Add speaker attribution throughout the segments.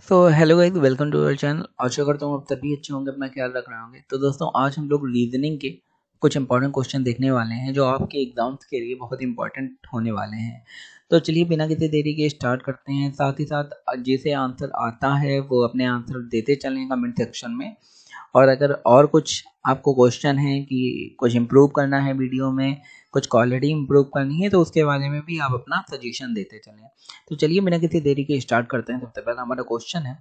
Speaker 1: तो hello guys, welcome to our channel. आशा करता हूँ आप सभी अच्छे होंगे, अपना ख्याल रख रहे होंगे। तो दोस्तों, आज हम लोग रीजनिंग के कुछ इंपॉर्टेंट क्वेश्चन देखने वाले हैं जो आपके एग्जाम्स के लिए बहुत इंपॉर्टेंट होने वाले हैं। तो चलिए बिना किसी देरी के स्टार्ट करते हैं। साथ ही साथ जिसे आंसर आता है वो अपने आंसर देते चलें कमेंट सेक्शन में। और अगर और कुछ आपको क्वेश्चन है कि कुछ इम्प्रूव करना है वीडियो में, कुछ क्वालिटी इम्प्रूव करनी है, तो उसके बारे में भी आप अपना सजेशन देते चलें। तो चलिए बिना किसी देरी के स्टार्ट करते हैं। सबसे पहला हमारा क्वेश्चन है।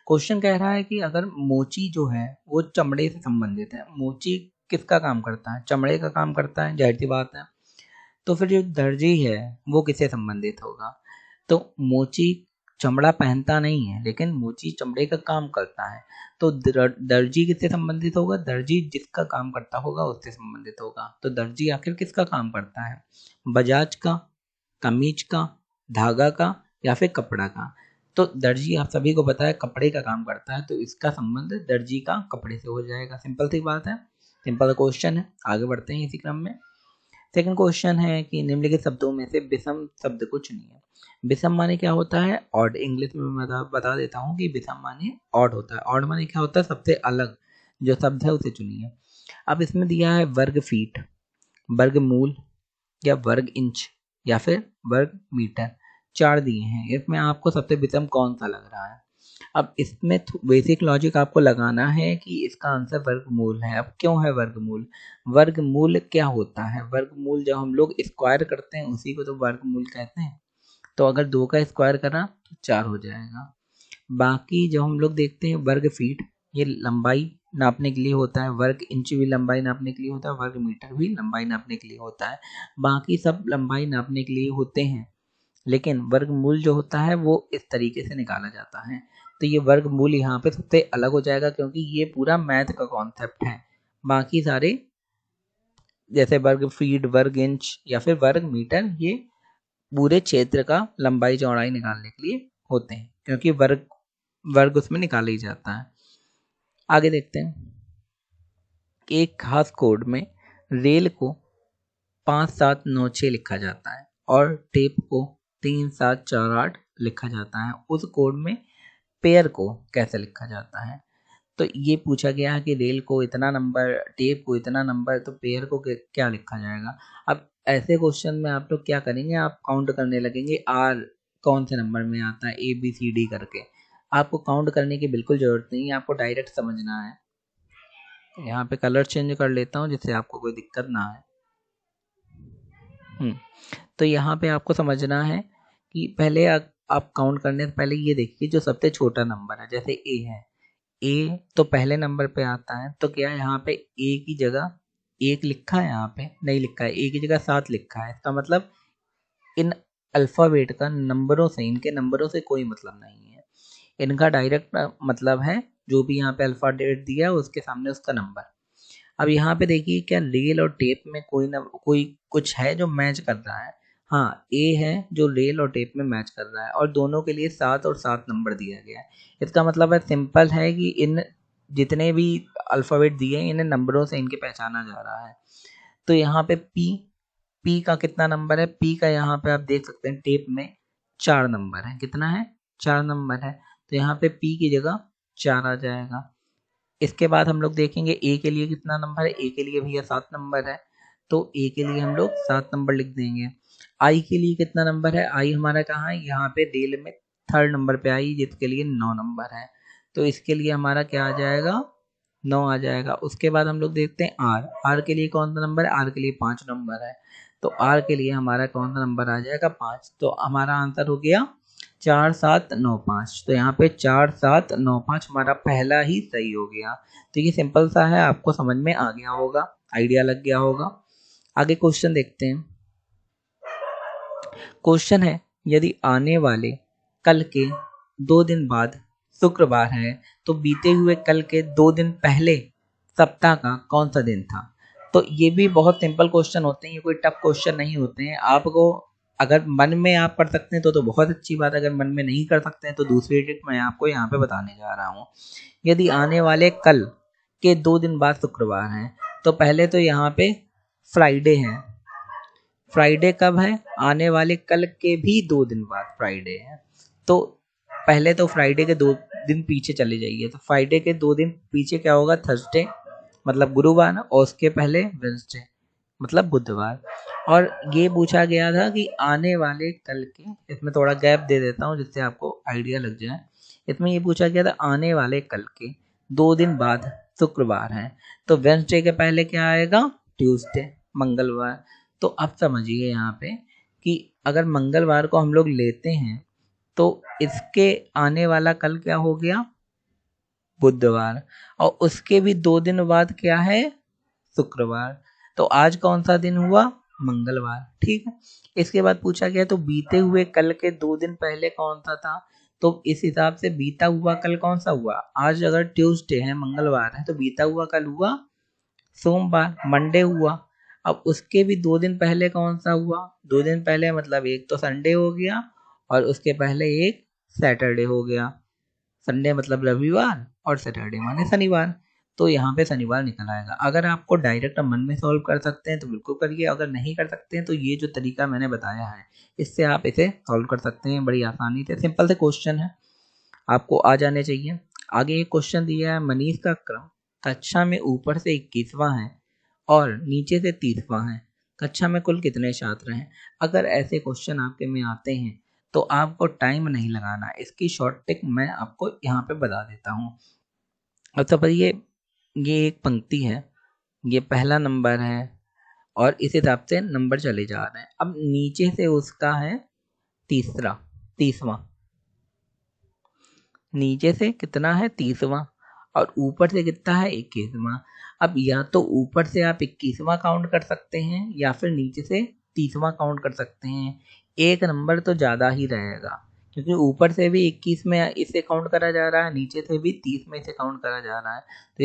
Speaker 1: क्वेश्चन कह रहा है कि अगर मोची जो है वो चमड़े से संबंधित है। मोची किसका काम करता है? चमड़े का काम करता है, जाहिर सी बात है। तो फिर जो दर्जी है वो किससे संबंधित होगा? तो मोची चमड़ा पहनता नहीं है, लेकिन मोची चमड़े का काम करता है। तो दर्जी किससे संबंधित होगा? दर्जी जिसका काम करता होगा उससे संबंधित होगा। तो दर्जी आखिर किसका काम करता है? बजाज का, कमीज का, धागा का, या फिर कपड़ा का? तो दर्जी आप सभी को पता है कपड़े का काम करता है, तो इसका संबंध दर्जी का कपड़े से हो जाएगा। सिंपल सी बात है, सिंपल क्वेश्चन है। आगे बढ़ते हैं इसी क्रम में। सेकंड क्वेश्चन है कि निम्नलिखित शब्दों में से विषम शब्द को चुनिए। विषम माने क्या होता है? ऑड। इंग्लिश में मैं बता देता हूँ कि विषम माने ऑड होता है। ऑड माने क्या होता है? सबसे अलग जो शब्द है उसे चुनिए। अब इसमें दिया है वर्ग फीट, वर्ग मूल, या वर्ग इंच, या फिर वर्ग मीटर। चार दिए हैं, इसमें आपको सबसे विषम कौन सा लग रहा है? अब इसमें बेसिक लॉजिक आपको लगाना है कि इसका आंसर वर्गमूल है। अब क्यों है वर्गमूल? वर्गमूल क्या होता है? वर्गमूल जब हम लोग स्क्वायर करते हैं उसी को तो वर्गमूल कहते हैं। तो अगर दो का स्क्वायर करा तो चार हो जाएगा। बाकी जब हम लोग देखते हैं वर्ग फीट, ये लंबाई नापने के लिए होता है। वर्ग इंच भी लंबाई नापने के लिए होता है। वर्ग मीटर भी लंबाई नापने के लिए होता है। बाकी सब लंबाई नापने के लिए होते हैं, लेकिन वर्गमूल जो होता है वो इस तरीके से निकाला जाता है। तो ये वर्गमूल यहाँ पे सबसे अलग हो जाएगा, क्योंकि ये पूरा मैथ का कॉन्सेप्ट है। बाकी सारे जैसे वर्ग फीट, वर्ग इंच, या फिर वर्ग मीटर, ये पूरे क्षेत्र का लंबाई चौड़ाई निकालने के लिए होते हैं, क्योंकि वर्ग वर्ग उसमें निकाला ही जाता है। आगे देखते हैं कि एक खास कोड में रेल को 5796 लिखा जाता है और टेप को 3748 लिखा जाता है। उस कोड में पेयर को कैसे लिखा जाता है? तो ये पूछा गया है कि रेल को इतना नंबर, टेप को इतना नंबर, तो पेयर को क्या लिखा जाएगा? अब ऐसे क्वेश्चन में आप लोग क्या करेंगे? आप काउंट करने लगेंगे आर कौन से नंबर में आता है, ए बी सी डी करके। आपको काउंट करने की बिल्कुल जरूरत नहीं है, आपको डायरेक्ट समझना है। यहाँ पे कलर चेंज कर लेता हूँ जिससे आपको कोई दिक्कत ना आए। तो यहाँ पे आपको समझना है कि पहले आप काउंट करने से पहले ये देखिए जो सबसे छोटा नंबर है, जैसे ए है। ए तो पहले नंबर पे आता है, तो क्या यहाँ पे ए की जगह एक लिखा है? यहाँ पे नहीं लिखा है, ए की जगह 7 लिखा है। इसका मतलब इन अल्फाबेट का नंबरों से, इनके नंबरों से कोई मतलब नहीं है। इनका डायरेक्ट मतलब है जो भी यहाँ पे अल्फाबेट दिया है उसके सामने उसका नंबर। अब यहाँ पे देखिए, क्या रेल और टेप में कोई कुछ है जो मैच कर रहा है? हाँ, ए है जो रेल और टेप में मैच कर रहा है, और दोनों के लिए 7 और 7 नंबर दिया गया है। इसका मतलब है, सिंपल है कि इन जितने भी अल्फ़ाबेट दिए हैं इन्हें नंबरों से इनके पहचाना जा रहा है। तो यहाँ पे पी का कितना नंबर है? पी का यहाँ पे आप देख सकते हैं टेप में 4 नंबर है। कितना है? 4 नंबर है। तो यहाँ पे पी की जगह 4 आ जाएगा। इसके बाद हम लोग देखेंगे ए के लिए कितना नंबर है। ए के लिए भैया 7 नंबर है, तो ए के लिए हम लोग 7 नंबर लिख देंगे। आई के लिए कितना नंबर है? आई हमारा कहाँ है? यहाँ पे रेल में 3rd नंबर पे आई, जिसके लिए 9 नंबर है। तो इसके लिए हमारा क्या आ जाएगा? 9 आ जाएगा। उसके बाद हम लोग देखते हैं आर। आर के लिए कौन सा नंबर है? आर के लिए 5 नंबर है। तो आर के लिए हमारा कौन सा नंबर आ जाएगा? 5। तो हमारा आंसर हो गया 4795। तो यहाँ पे 4795 हमारा पहला ही सही हो गया। तो ये सिंपल सा है, आपको समझ में आ गया होगा, आइडिया लग गया होगा। आगे क्वेश्चन देखते हैं। क्वेश्चन है, यदि आने वाले कल के 2 दिन बाद शुक्रवार है तो बीते हुए कल के 2 दिन पहले सप्ताह का कौन सा दिन था? तो ये भी बहुत सिंपल क्वेश्चन होते हैं, ये कोई टफ क्वेश्चन नहीं होते हैं। आपको अगर मन में आप कर सकते हैं तो बहुत अच्छी बात है, अगर मन में नहीं कर सकते हैं तो दूसरी ट्रिक मैं आपको यहाँ पे बताने जा रहा हूँ। यदि आने वाले कल के 2 दिन बाद शुक्रवार है, तो पहले तो यहाँ पे फ्राइडे है। फ्राइडे कब है? आने वाले कल के भी 2 दिन बाद फ्राइडे है। तो पहले तो फ्राइडे के दिन पीछे चले जाइए तो फ्राइडे के 2 दिन पीछे क्या होगा, थर्सडे मतलब गुरुवार, और उसके पहले वेडनेसडे मतलब बुधवार। और ये पूछा गया था कि आने वाले कल के, इसमें थोड़ा गैप दे देता हूँ जिससे आपको आइडिया लग जाए। इसमें ये पूछा गया था आने वाले कल के 2 दिन बाद शुक्रवार है, तो वेडनेसडे के पहले क्या आएगा, ट्यूसडे मंगलवार। तो अब समझिए यहाँ पे कि अगर मंगलवार को हम लोग लेते हैं तो इसके आने वाला कल क्या हो गया, बुधवार, और उसके भी 2 दिन बाद क्या है, शुक्रवार। तो आज कौन सा दिन हुआ, मंगलवार। ठीक है, इसके बाद पूछा गया तो बीते हुए कल के 2 दिन पहले कौन सा था, तो इस हिसाब से बीता हुआ कल कौन सा हुआ, आज अगर ट्यूसडे है मंगलवार है तो बीता हुआ कल हुआ सोमवार, मंडे हुआ। अब उसके भी 2 दिन पहले कौन सा हुआ, 2 दिन पहले मतलब एक तो संडे हो गया और उसके पहले एक सैटरडे हो गया। संडे मतलब रविवार और सैटरडे माने शनिवार, तो यहाँ पे शनिवार निकल आएगा। अगर आपको डायरेक्ट मन में सॉल्व कर सकते हैं तो बिल्कुल करिए, अगर नहीं कर सकते हैं तो ये जो तरीका मैंने बताया है इससे आप इसे सॉल्व कर सकते हैं बड़ी आसानी से। सिंपल से क्वेश्चन है, आपको आ जाने चाहिए। आगे एक क्वेश्चन दिया है, मनीष का क्रम कक्षा में ऊपर से 21वां है और नीचे से 30वां है, कक्षा में कुल कितने छात्र हैं। अगर ऐसे क्वेश्चन आपके में आते हैं तो आपको टाइम नहीं लगाना, इसकी शॉर्ट टिक मैं आपको यहाँ पे बता देता हूँ। अच्छा पर ये एक पंक्ति है, ये पहला नंबर है और इस हिसाब से नंबर चले जा रहे हैं। अब नीचे से उसका है 30वां, नीचे से कितना है 30वां और ऊपर से कितना है 21वां। अब या तो ऊपर से आप 21वां काउंट कर सकते हैं या फिर नीचे से 30वां काउंट कर सकते हैं। एक नंबर तो ज़्यादा ही रहेगा क्योंकि ऊपर से भी 21 में इसे काउंट करा जा रहा है, नीचे से भी 30 में इसे काउंट करा जा रहा है। तो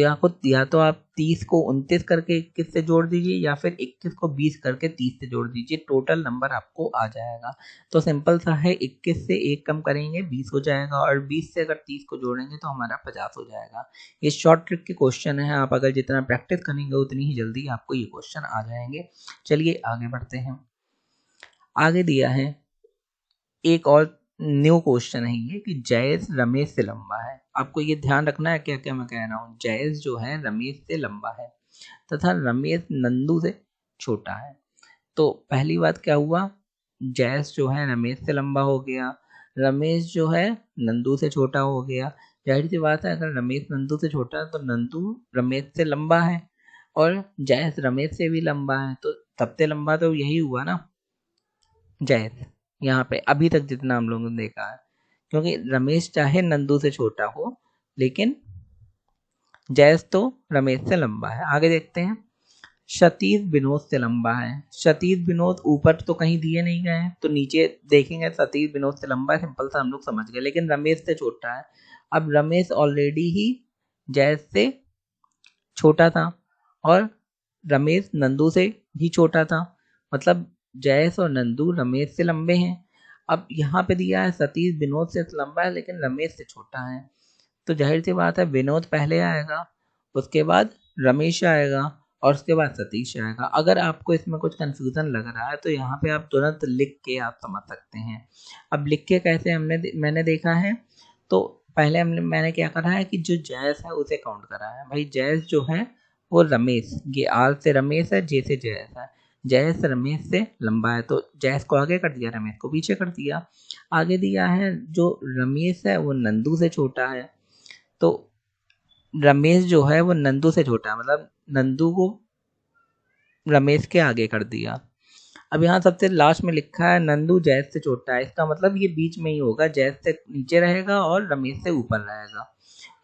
Speaker 1: या तो आप 30 को 29 करके 21 से जोड़ दीजिए या फिर 21 को 20 करके 30 से जोड़ दीजिए, टोटल नंबर आपको आ जाएगा। तो सिंपल सा है, 21 से 1 कम करेंगे 20 हो जाएगा और 20 से अगर 30 को जोड़ेंगे तो हमारा 50 हो जाएगा। ये शॉर्ट ट्रिक के क्वेश्चन है, आप अगर जितना प्रैक्टिस करेंगे उतनी ही जल्दी आपको ये क्वेश्चन आ जाएंगे। चलिए आगे बढ़ते हैं। आगे दिया है एक और न्यू क्वेश्चन है ये कि जयेश रमेश से लंबा है। आपको ये ध्यान रखना है क्या क्या मैं कह रहा हूँ। जयेश जो है रमेश से लंबा है तथा रमेश नंदू से छोटा है। तो पहली बात क्या हुआ, जयेश जो है रमेश से लंबा हो गया, रमेश जो है नंदू से छोटा हो गया। जाहिर सी बात है अगर रमेश नंदू से छोटा है तो नंदू रमेश से लंबा है और जयेश रमेश से भी लंबा है, तो सबसे लंबा तो यही हुआ ना जयेश, यहाँ पे अभी तक जितना हम लोगों ने देखा है, क्योंकि रमेश चाहे नंदू से छोटा हो लेकिन जयेश तो रमेश से लंबा है। आगे देखते हैं, सतीश विनोद से लंबा है। सतीश विनोद ऊपर तो कहीं दिए नहीं गए हैं तो नीचे देखेंगे सतीश विनोद से लंबा है, सिंपल सा हम लोग समझ गए, लेकिन रमेश से छोटा है। अब रमेश ऑलरेडी ही जयेश से छोटा था और रमेश नंदू से भी छोटा था, मतलब जयेश और नंदू रमेश से लंबे हैं। अब यहाँ पे दिया है सतीश विनोद से लंबा है लेकिन रमेश से छोटा है, तो जाहिर सी बात है विनोद पहले आएगा, उसके बाद रमेश आएगा और उसके बाद सतीश आएगा। अगर आपको इसमें कुछ कंफ्यूजन लग रहा है तो यहाँ पे आप तुरंत लिख के आप समझ सकते हैं। अब लिख के कैसे मैंने देखा है, तो पहले मैंने क्या करा है कि जो जयेश है उसे काउंट करा है। भाई जयेश जो है वो रमेश, ये आर से रमेश है, जे से जयेश है, जयेश रमेश से लंबा है तो जयेश को आगे कर दिया, रमेश को पीछे कर दिया। आगे दिया है जो रमेश है वो नंदू से छोटा है, तो रमेश जो है वो नंदू से छोटा है, मतलब नंदू को रमेश के आगे कर दिया। अब यहाँ सबसे लास्ट में लिखा है नंदू जयेश से छोटा है, इसका मतलब ये बीच में ही होगा, जयेश से नीचे रहेगा और रमेश से ऊपर रहेगा।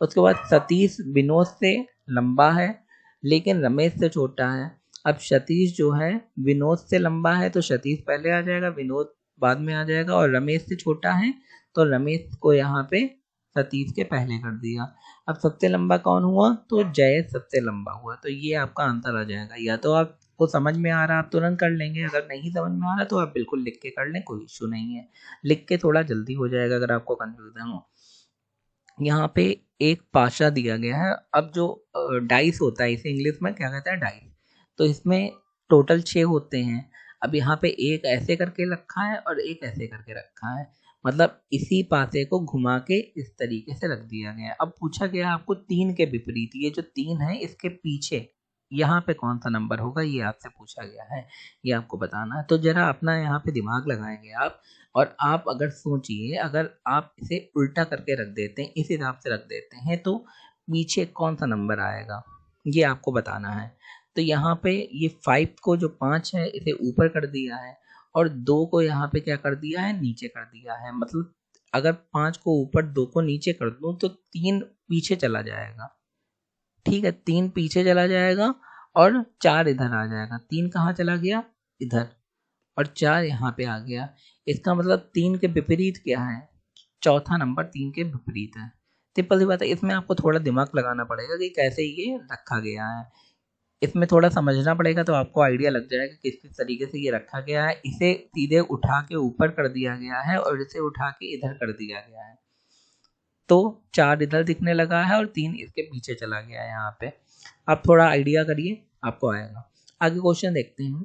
Speaker 1: उसके बाद सतीश विनोद से लंबा है लेकिन रमेश से छोटा है। अब सतीश जो है विनोद से लंबा है तो सतीश पहले आ जाएगा, विनोद बाद में आ जाएगा, और रमेश से छोटा है तो रमेश को यहाँ पे सतीश के पहले कर दिया। अब सबसे लंबा कौन हुआ, तो जयेश सबसे लंबा हुआ, तो ये आपका आंसर आ जाएगा। या तो आपको समझ में आ रहा है आप तुरंत कर लेंगे, अगर नहीं समझ में आ रहा तो आप बिल्कुल लिख के कर लें, कोई इशू नहीं है, लिख के थोड़ा जल्दी हो जाएगा अगर आपको कंफ्यूजन हो। यहाँ पे एक पाशा दिया गया है। अब जो डाइस होता है इसे इंग्लिश में क्या कहते हैं, डाइस, तो इसमें टोटल 6 होते हैं। अब यहाँ पे एक ऐसे करके रखा है और एक ऐसे करके रखा है, मतलब इसी पासे को घुमा के इस तरीके से रख दिया गया है। अब पूछा गया आपको 3 के विपरीत, ये जो 3 है इसके पीछे यहाँ पे कौन सा नंबर होगा, ये आपसे पूछा गया है, ये आपको बताना है। तो जरा अपना यहाँ पे दिमाग लगाएंगे आप, और आप अगर सोचिए, अगर आप इसे उल्टा करके रख देते हैं, इस हिसाब से रख देते हैं, तो पीछे कौन सा नंबर आएगा, ये आपको बताना है। तो यहाँ पे ये 5 को, जो 5 है, इसे ऊपर कर दिया है, और 2 को यहाँ पे क्या कर दिया है, नीचे कर दिया है। मतलब अगर 5 को ऊपर 2 को नीचे कर दूं तो 3 पीछे चला जाएगा। ठीक है, 3 पीछे चला जाएगा और 4 इधर आ जाएगा। 3 कहाँ चला गया, इधर, और 4 यहाँ पे आ गया। इसका मतलब 3 के विपरीत क्या है, चौथा नंबर 3 के विपरीत है। सिंपल सी बात है, इसमें आपको थोड़ा दिमाग लगाना पड़ेगा कि कैसे ये रखा गया है। इसमें थोड़ा समझना पड़ेगा तो आपको आइडिया लग जाएगा किस किस तरीके से ये रखा गया है। इसे सीधे उठा के ऊपर कर दिया गया है और इसे उठा के इधर कर दिया गया है, तो 4 इधर दिखने लगा है और 3 इसके पीछे चला गया है यहाँ पे। आप थोड़ा आइडिया करिए, आपको आएगा। आगे क्वेश्चन देखते हैं।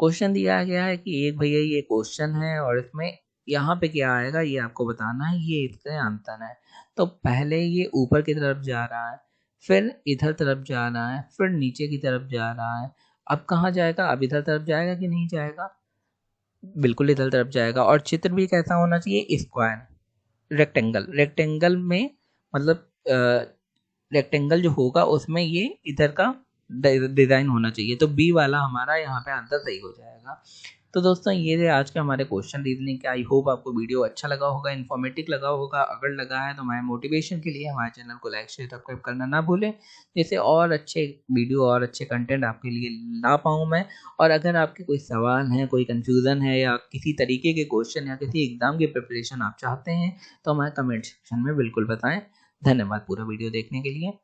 Speaker 1: क्वेश्चन दिया गया है कि एक भैया ये क्वेश्चन है और इसमें यहाँ पे क्या आएगा ये आपको बताना है, ये इसके आंसर है। तो पहले ये ऊपर की तरफ जा रहा है, फिर इधर तरफ जा रहा है, फिर नीचे की तरफ जा रहा है। अब कहाँ जाएगा, अब इधर तरफ जाएगा कि नहीं जाएगा, बिल्कुल इधर तरफ जाएगा। और चित्र भी कैसा होना चाहिए, स्क्वायर, रेक्टेंगल। रेक्टेंगल में मतलब रेक्टेंगल जो होगा उसमें ये इधर का डिजाइन होना चाहिए। तो बी वाला हमारा यहाँ पे आंसर सही हो जाएगा। तो दोस्तों ये थे आज के हमारे क्वेश्चन रीजनिंग के। आई होप आपको वीडियो अच्छा लगा होगा, इन्फॉर्मेटिव लगा होगा। अगर लगा है तो हमारे मोटिवेशन के लिए हमारे चैनल को लाइक शेयर सब्सक्राइब करना ना भूलें, जैसे और अच्छे वीडियो और अच्छे कंटेंट आपके लिए ला पाऊँ मैं। और अगर आपके कोई सवाल हैं, कोई कन्फ्यूज़न है, या किसी तरीके के क्वेश्चन या किसी एग्ज़ाम की प्रिपरेशन आप चाहते हैं, तो हमारे कमेंट सेक्शन में बिल्कुल बताएं। धन्यवाद पूरा वीडियो देखने के लिए।